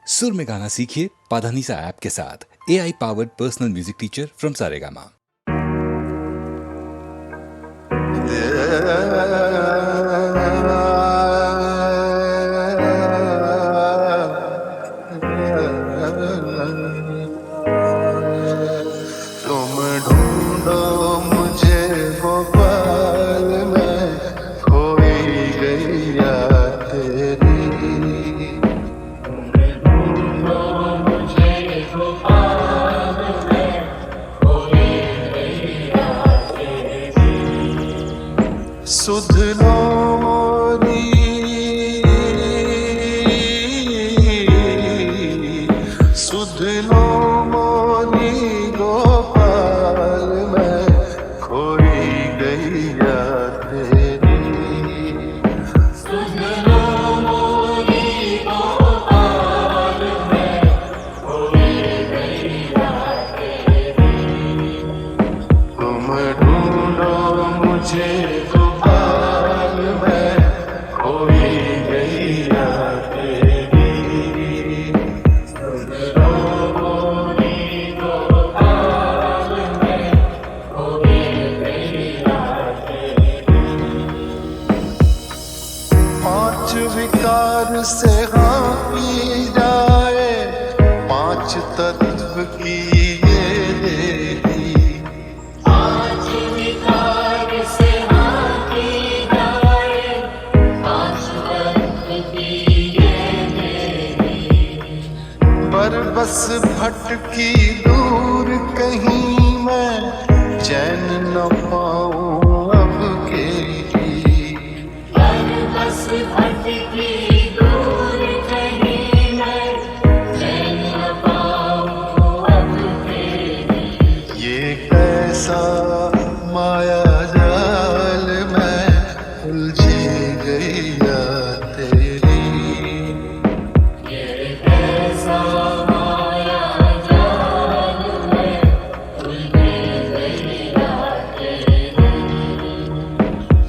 सुर में गाना सीखिए पाधानीसा ऐप के साथ। AI powered personal music teacher from Saregama. तुम ढूंढो मुझे वो पल में खोई गैया तेरी। तुम ढूंढो मुझे वो पल में खोई गैया तेरी। सुध लो मोरी सुध लो मोरी गोपाल में खोई गैया तेरी। सुध लो मोरी गोपाल में खोई गैया तेरी। तुम ढूंढो मुझे गोपाल में खोई गैया तेरी। सुध लो मोरी गोपाल में खोई गैया तेरी। पांच विकार से हाँ की जाए, पांच तत्व की ये देही। पांच विकार से हाँ की जाए, पांच तत्व की ये देही। पर बस भटकी दूर कहीं मैं चैन न पाऊं अब के ही। पर बस भटकी दूर कहीं मैं चैन न पाऊं अब के ही। ये कैसा माया जाल में उलझी गैया तेरी। ये कैसा माया जाल में उलझी गैया तेरी।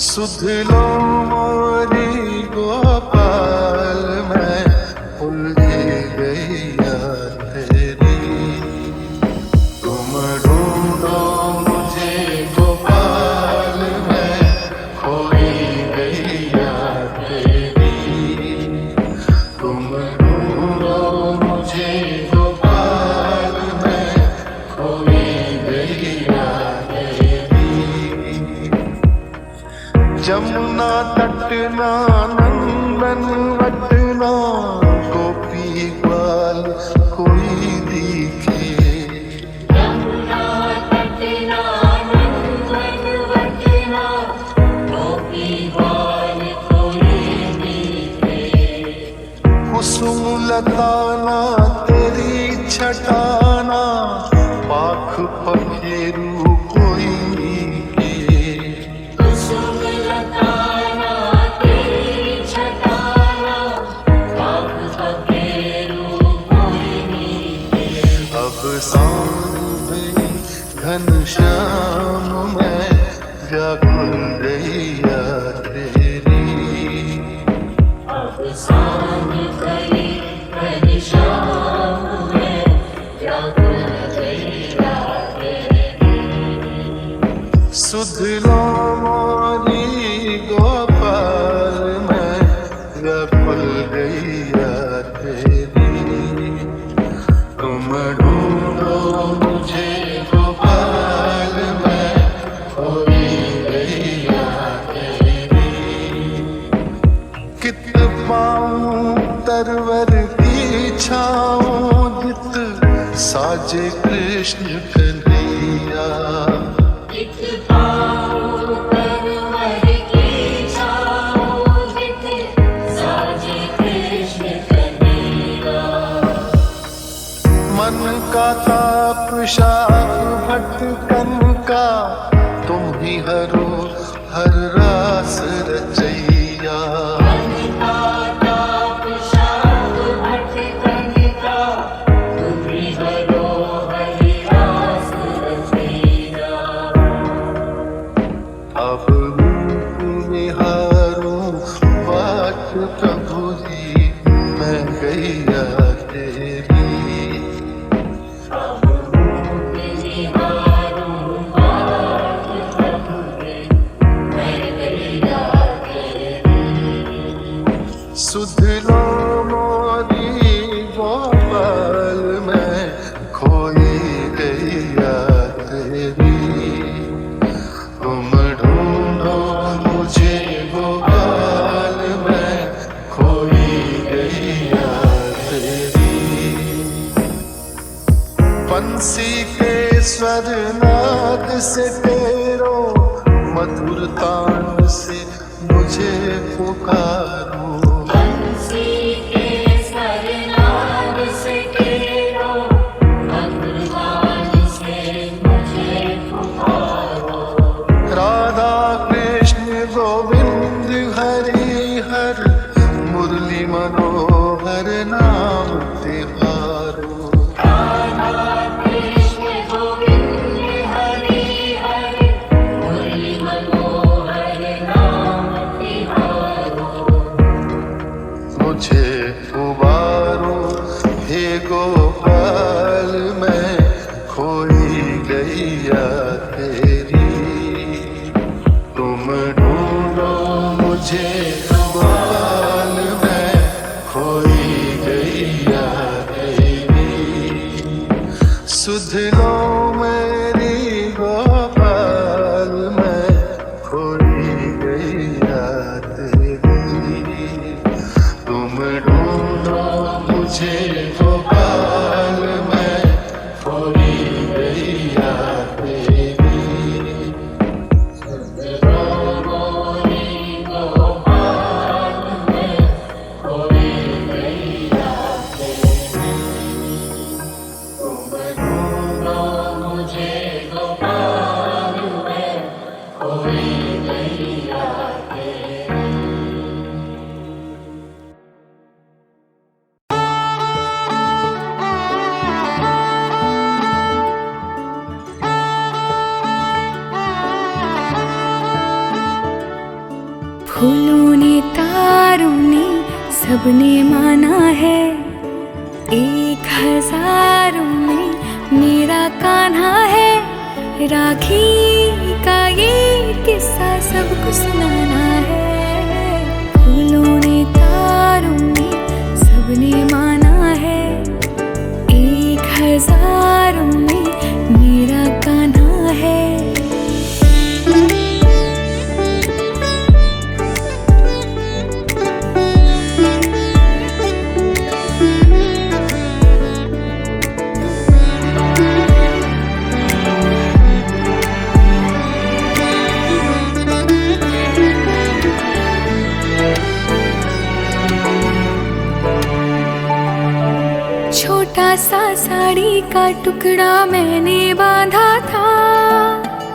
सुध लो मोरी गोपाल में उलझी गैया तेरी। तुम ढूंढो मुझे गोपाल में खोई गैया तेरी। तुम ढूंढो मुझे गोपाल में खोई गैया तेरी। जमुना तटना नंदन वटना गोपी ग्वाल कोई दिखे। यमुना तटना नंदन वटना गोपी ग्वाल कोई दिखे। कुसुम लताना तेरी छटाना पाख पखेरू कोई दिखे। कुसुम लताना तेरी छटाना पाख पखेरू कोई दिखे। अब सांझ घनश्याम में व्याकुल गैया तेरी। अब सांझ घनश्याम में व्याकुल गैया तेरी। सुध लो मोरी गोपाल में व्याकुल गैया तेरी। तुम ढूंढो मुझे गोपाल में खोई गैया तेरी। कित पाऊं तरवर की छाऊं जित साजे कृष्ण कन्हैया। कित पाऊं तरवर की छाऊं जित साजे कृष्ण कन्हैया। मन का ताप शाप भटकन का तुम ही हरो हर रास रचैया। मन का ताप शाप भटकन का तुम ही हरो हर रास रचैया। अब निहारूं बाट प्रभु जी मैं गैया तेरी। सुध लो मोरी गोपाल में खोई गैया तेरी। तुम ढूंढो मुझे गोपाल में खोई गैया तेरी। बंसी के स्वर नाद से तेरो मधुर तान से मुझे पुकारो। राधा कृष्ण गोविंद हरि हर मुरली मनोहर नाम तिहारो। मुझे उबारो हे गोपाल मैं खोई गैया तेरी। तुम ढूंढो मुझे गोपाल मैं खोई गैया तेरी। सुध लो मेरी गोपाल मैं खोई गैया तेरी। तुम ढूंढो मुझे गोपाल मैं खोई गैया तेरी। फूलों ने तारों ने सबने माना है, 1000 में मेरा कान्हा है। राखी का ये किस्सा सबको सुनाना है। फूलों ने तारों ने सबने माना है, 1000 में मेरा कान्हा है। छोटा सा साड़ी का टुकड़ा मैंने बांधा था,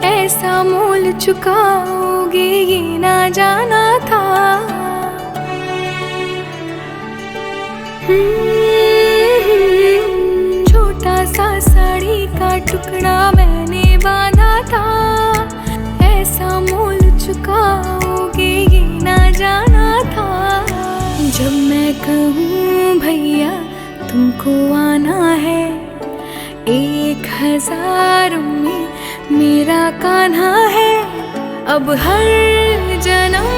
ऐसा मोल चुकाओगे ये ना जाना था। छोटा सा साड़ी का टुकड़ा मैंने बांधा था, ऐसा मोल चुकाओगे ये ना जाना था। जब मैं कहूँ भैया तुमको आना है, 1000 में मेरा कान्हा है। अब हर जन्म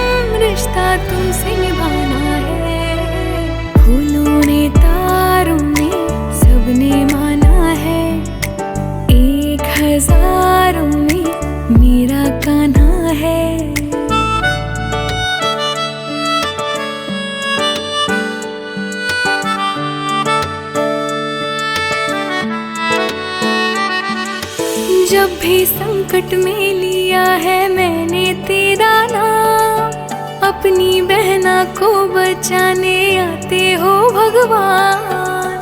रिश्ता तुमसे निभाना है। फूलों ने तारों ने सबने माना है, 1000 में मेरा कान्हा है। जब भी संकट में लिया है मैंने तेरा नाम, अपनी बहना को बचाने आते हो भगवान।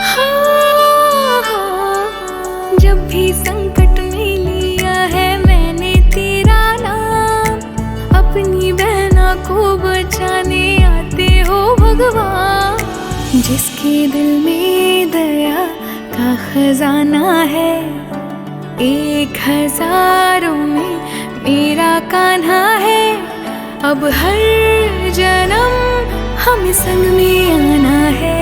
हाँ, जब भी संकट में लिया है मैंने तेरा नाम, अपनी बहना को बचाने आते हो भगवान। जिसके दिल में दया का खजाना है, 1000 में मेरा कान्हा है। अब हर जन्म हमें संग में आना है।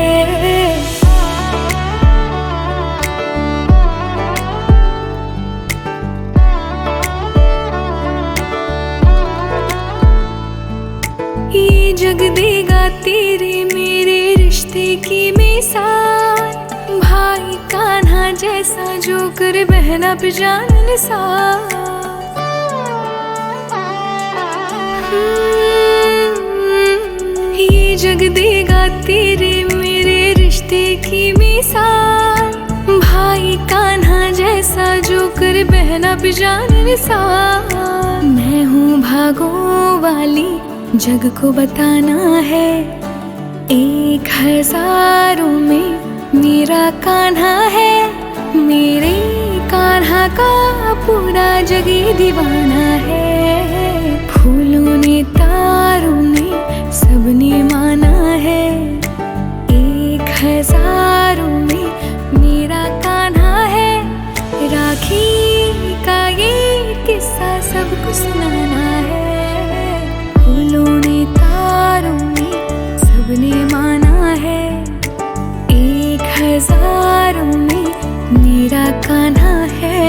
ये जग देगा तेरे मेरे रिश्ते की मिसाल, भाई कान्हा जैसा जो कर बहना पे जान निसार। ये जग देगा तेरे मेरे रिश्ते की मिसाल, भाई कान्हा जैसा जो कर बहना पे जान निसार। मैं हूँ भागों वाली जग को बताना है, 1000 में मेरा कान्हा है। मेरे कान्हा का पूरा जग दीवाना है। फूलों ने तारों ने सबने माना है, 1000 में मेरा कान्हा है। राखी का ये किस्सा सबको सुनाना है। फूलों ने तारों ने सबने माना है, 1000 में मेरा कान्हा है।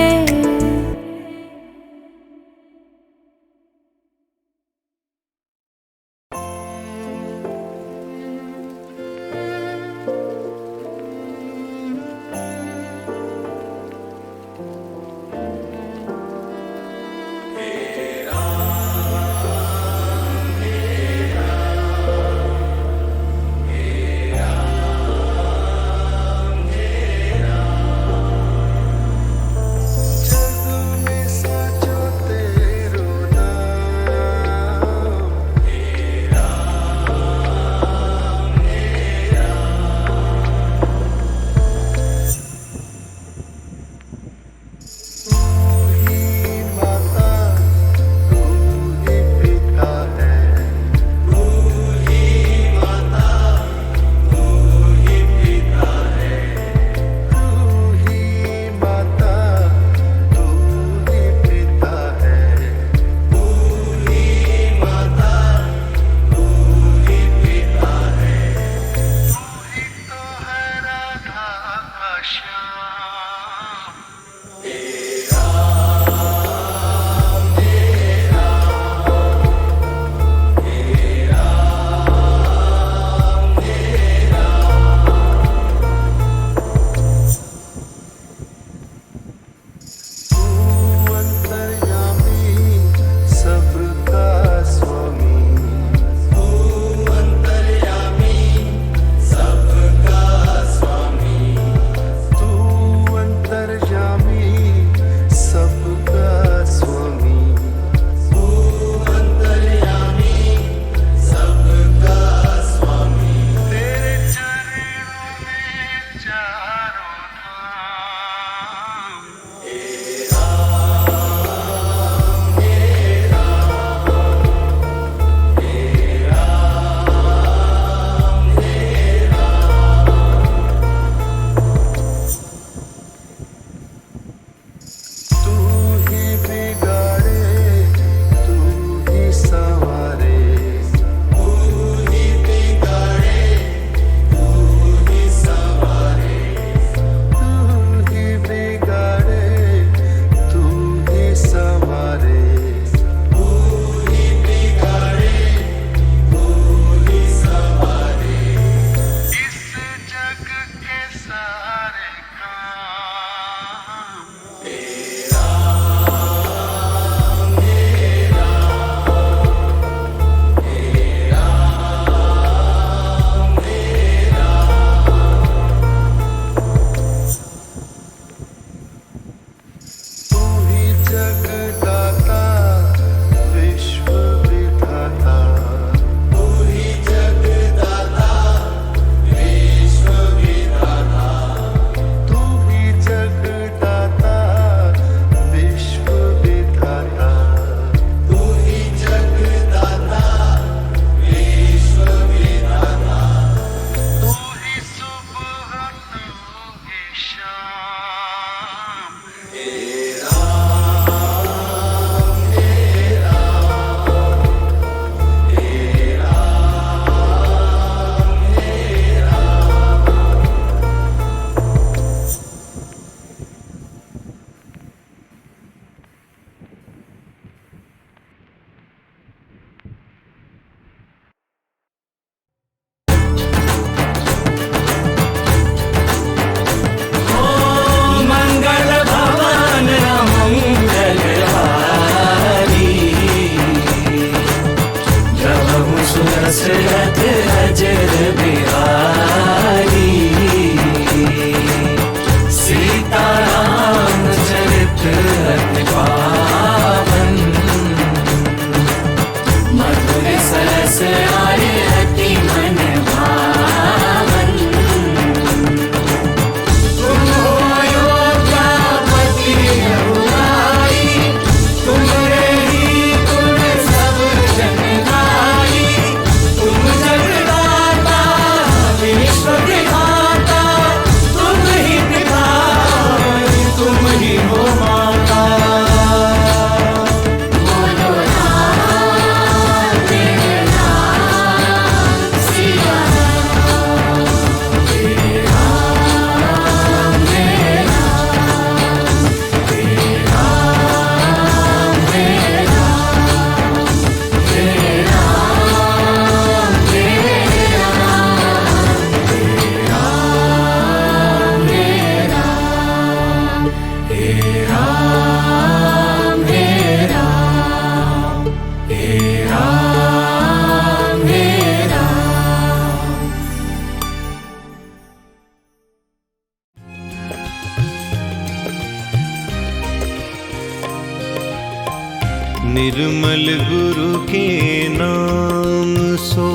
निर्मल गुरु के नाम सो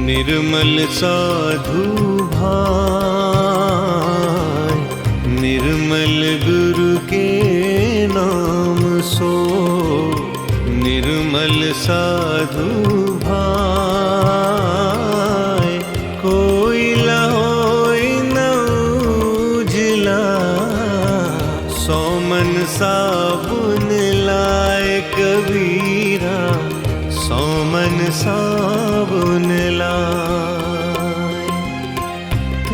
निर्मल साधु भाई, निर्मल गुरु के नाम सो निर्मल साधु भाई। कोई होय न उजला, सौ मन साबुन लाए कबीरा, सौ मन साबुन लाए।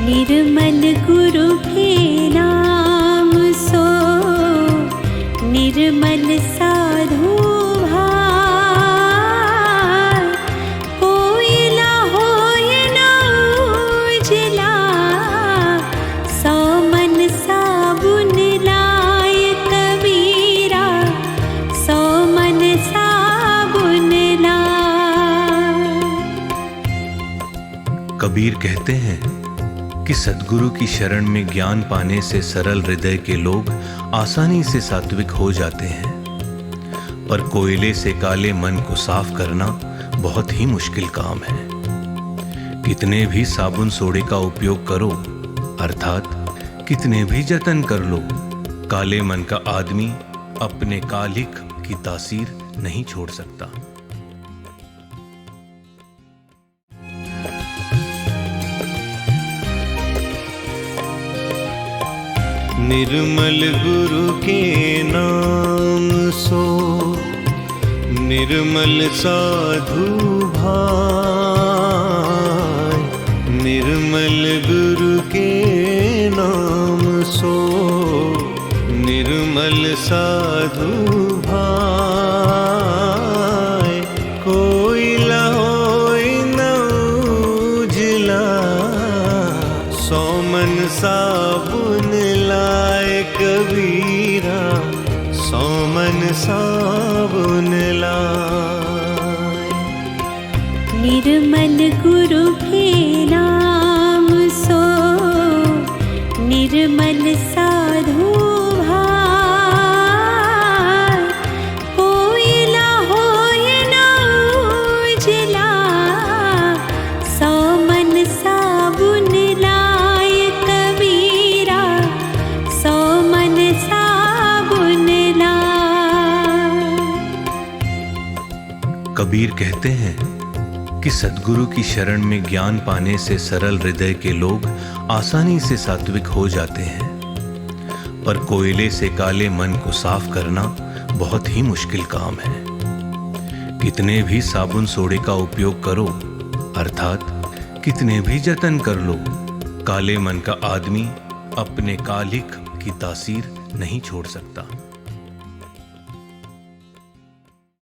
निर्मल गुरु के नाम सो निर्मल साधु भाई। कोयला होय न उजला, सौ मन साबुन लाए कबीरा, सौ मन साबुन लाए। कबीर कहते हैं कि सद्गुरु की शरण में ज्ञान पाने से सरल हृदय के लोग आसानी से सात्विक हो जाते हैं, पर कोयले से काले मन को साफ करना बहुत ही मुश्किल काम है। कितने भी साबुन सोडे का उपयोग करो, अर्थात कितने भी जतन कर लो, काले मन का आदमी अपने कालिख की तासीर नहीं छोड़ सकता। निर्मल गुरु के नाम सो निर्मल साधु भाई, निर्मल गुरु के नाम सो निर्मल साधु भाई। कोयला होय न उजला, सौ मन साबुन लाए कबीरा, सौ मन साबुन लाए। निर्मल गुरु के नाम सो निर्मल साधु भाई। कोयला होय न उजला, सौ मन साबुन लाए कबीरा, सौ मन साबुन लाए। कबीर कहते हैं कि सद्गुरु की शरण में ज्ञान पाने से सरल हृदय के लोग आसानी से सात्विक हो जाते हैं, पर कोयले से काले मन को साफ करना बहुत ही मुश्किल काम है। कितने भी साबुन सोडे का उपयोग करो, अर्थात कितने भी जतन कर लो, काले मन का आदमी अपने कालिख की तासीर नहीं छोड़ सकता।